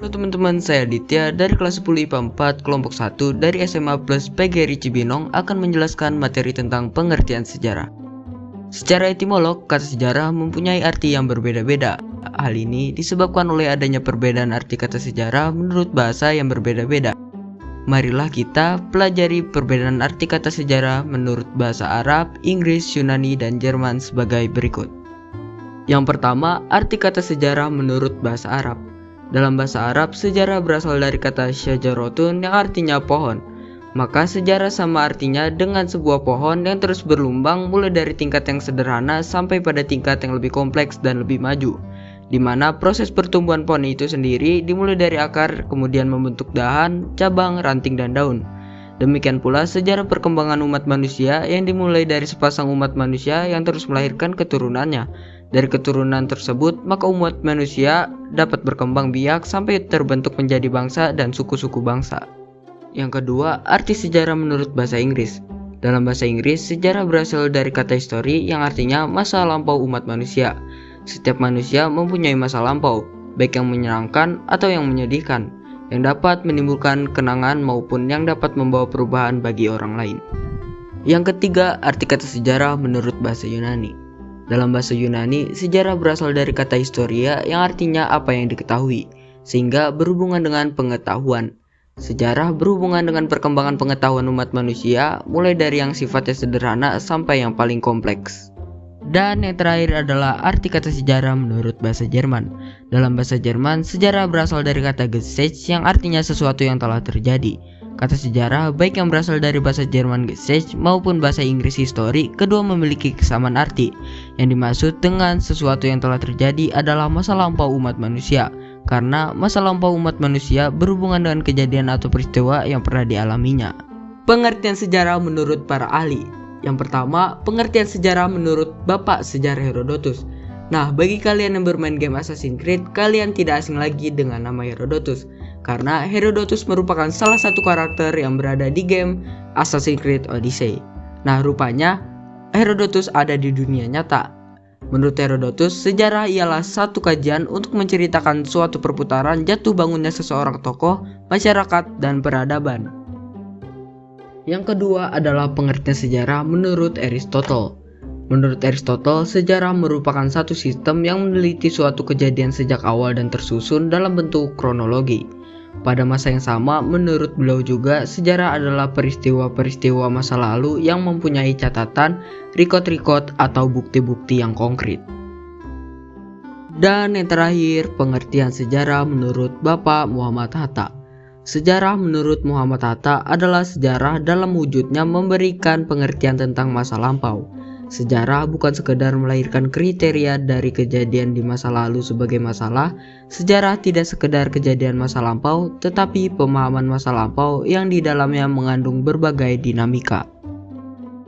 Halo teman-teman, saya Aditya dari kelas 10 IPA 4 kelompok 1 dari SMA Plus PGRI Cibinong akan menjelaskan materi tentang pengertian sejarah. Secara etimolog, kata sejarah mempunyai arti yang berbeda-beda. Hal ini disebabkan oleh adanya perbedaan arti kata sejarah menurut bahasa yang berbeda-beda. Marilah kita pelajari perbedaan arti kata sejarah menurut bahasa Arab, Inggris, Yunani, dan Jerman sebagai berikut. Yang pertama, arti kata sejarah menurut bahasa Arab. Dalam bahasa Arab, sejarah berasal dari kata syajarotun yang artinya pohon. Maka sejarah sama artinya dengan sebuah pohon yang terus berlumbang mulai dari tingkat yang sederhana sampai pada tingkat yang lebih kompleks dan lebih maju, di mana proses pertumbuhan pohon itu sendiri dimulai dari akar, kemudian membentuk dahan, cabang, ranting, dan daun. Demikian pula sejarah perkembangan umat manusia yang dimulai dari sepasang umat manusia yang terus melahirkan keturunannya. Dari keturunan tersebut, maka umat manusia dapat berkembang biak sampai terbentuk menjadi bangsa dan suku-suku bangsa. Yang kedua, arti sejarah menurut bahasa Inggris. Dalam bahasa Inggris, sejarah berasal dari kata history yang artinya masa lampau umat manusia. Setiap manusia mempunyai masa lampau, baik yang menyenangkan atau yang menyedihkan, yang dapat menimbulkan kenangan maupun yang dapat membawa perubahan bagi orang lain. Yang ketiga, arti kata sejarah menurut bahasa Yunani. Dalam bahasa Yunani, sejarah berasal dari kata historia yang artinya apa yang diketahui, sehingga berhubungan dengan pengetahuan. Sejarah berhubungan dengan perkembangan pengetahuan umat manusia, mulai dari yang sifatnya sederhana sampai yang paling kompleks. Dan yang terakhir adalah arti kata sejarah menurut bahasa Jerman. Dalam bahasa Jerman, sejarah berasal dari kata Geschichte yang artinya sesuatu yang telah terjadi. Kata sejarah baik yang berasal dari bahasa Jerman Geschichte maupun bahasa Inggris history, kedua memiliki kesamaan arti. Yang dimaksud dengan sesuatu yang telah terjadi adalah masa lampau umat manusia, karena masa lampau umat manusia berhubungan dengan kejadian atau peristiwa yang pernah dialaminya. Pengertian sejarah menurut para ahli. Yang pertama, pengertian sejarah menurut Bapak Sejarah Herodotus. Nah, bagi kalian yang bermain game Assassin's Creed, kalian tidak asing lagi dengan nama Herodotus, karena Herodotus merupakan salah satu karakter yang berada di game Assassin's Creed Odyssey. Nah, rupanya Herodotus ada di dunia nyata. Menurut Herodotus, sejarah ialah satu kajian untuk menceritakan suatu perputaran jatuh bangunnya seseorang tokoh, masyarakat, dan peradaban. Yang kedua adalah pengertian sejarah menurut Aristotle. Menurut Aristotle, sejarah merupakan satu sistem yang meneliti suatu kejadian sejak awal dan tersusun dalam bentuk kronologi. Pada masa yang sama, menurut beliau juga, sejarah adalah peristiwa-peristiwa masa lalu yang mempunyai catatan, rekod-rekod, atau bukti-bukti yang konkret. Dan yang terakhir, pengertian sejarah menurut Bapak Muhammad Hatta. Sejarah menurut Muhammad Hatta adalah sejarah dalam wujudnya memberikan pengertian tentang masa lampau. Sejarah bukan sekedar melahirkan kriteria dari kejadian di masa lalu sebagai masalah. Sejarah tidak sekedar kejadian masa lampau, tetapi pemahaman masa lampau yang di dalamnya mengandung berbagai dinamika.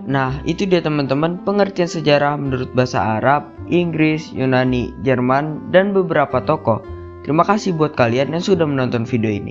Nah, itu dia teman-teman pengertian sejarah menurut bahasa Arab, Inggris, Yunani, Jerman, dan beberapa tokoh. Terima kasih buat kalian yang sudah menonton video ini.